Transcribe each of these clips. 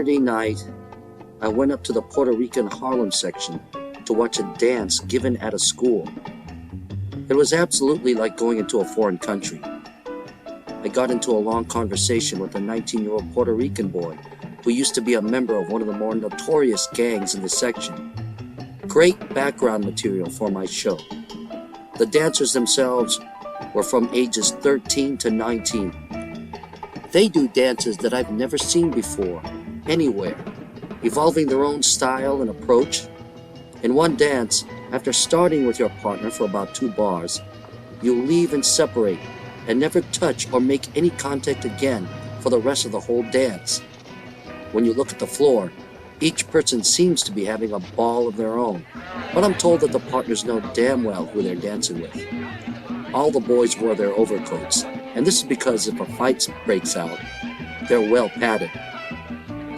Saturday night, I went up to the Puerto Rican Harlem section to watch a dance given at a school. It was absolutely like going into a foreign country. I got into a long conversation with a 19-year-old Puerto Rican boy who used to be a member of one of the more notorious gangs in the section. Great background material for my show. The dancers themselves were from ages 13 to 19. They do dances that I've never seen before, anywhere, evolving their own style and approach. In one dance, after starting with your partner for about 2 bars, you leave and separate and never touch or make any contact again for the rest of the whole dance. When you look at the floor, each person seems to be having a ball of their own, but I'm told that the partners know damn well who they're dancing with. All the boys wore their overcoats, and this is because if a fight breaks out, they're well padded.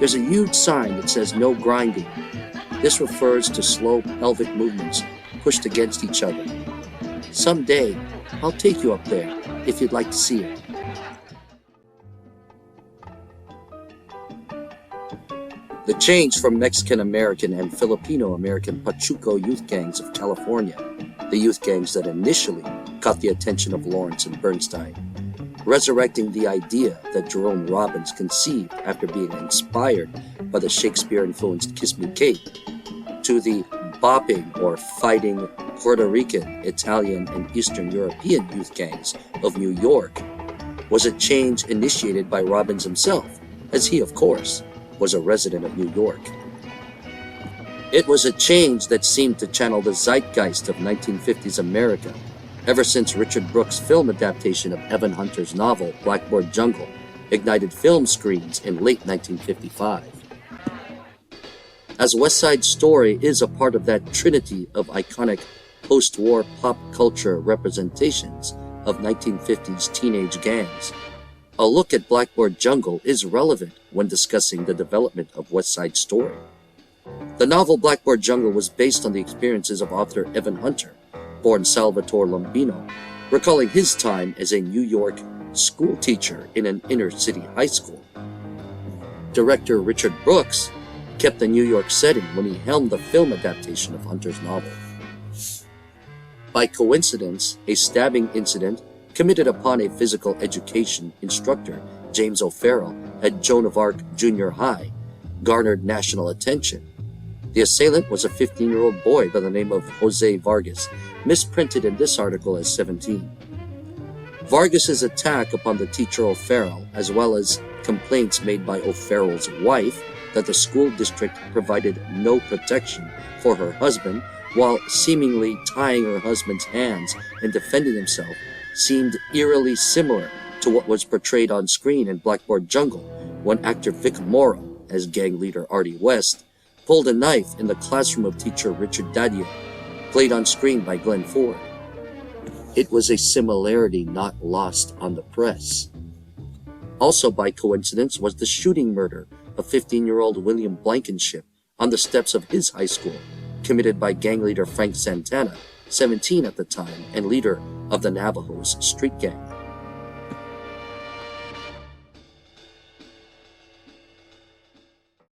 There's a huge sign that says no grinding. This refers to slow pelvic movements pushed against each other. Someday, I'll take you up there if you'd like to see it. The change from Mexican-American and Filipino-American Pachuco youth gangs of California, the youth gangs that initially caught the attention of Lawrence and Bernstein, resurrecting the idea that Jerome Robbins conceived after being inspired by the Shakespeare-influenced Kiss Me Kate, to the bopping or fighting Puerto Rican, Italian, and Eastern European youth gangs of New York, was a change initiated by Robbins himself, as he, of course, was a resident of New York. It was a change that seemed to channel the zeitgeist of 1950s America, ever since Richard Brooks' film adaptation of Evan Hunter's novel Blackboard Jungle ignited film screens in late 1955. As West Side Story is a part of that trinity of iconic post-war pop culture representations of 1950s teenage gangs, a look at Blackboard Jungle is relevant when discussing the development of West Side Story. The novel Blackboard Jungle was based on the experiences of author Evan Hunter, born Salvatore Lombino, recalling his time as a New York school teacher in an inner-city high school. Director Richard Brooks kept the New York setting when he helmed the film adaptation of Hunter's novel. By coincidence, a stabbing incident committed upon a physical education instructor, James O'Farrell, at Joan of Arc Junior High, garnered national attention. The assailant was a 15-year-old boy by the name of Jose Vargas, misprinted in this article as 17. Vargas's attack upon the teacher O'Farrell, as well as complaints made by O'Farrell's wife that the school district provided no protection for her husband while seemingly tying her husband's hands and defending himself, seemed eerily similar to what was portrayed on screen in Blackboard Jungle when actor Vic Morrow, as gang leader Artie West, pulled a knife in the classroom of teacher Richard Daddio, played on screen by Glenn Ford. It was a similarity not lost on the press. Also by coincidence was the shooting murder of 15-year-old William Blankenship on the steps of his high school, committed by gang leader Frank Santana, 17 at the time, and leader of the Navajos street gang.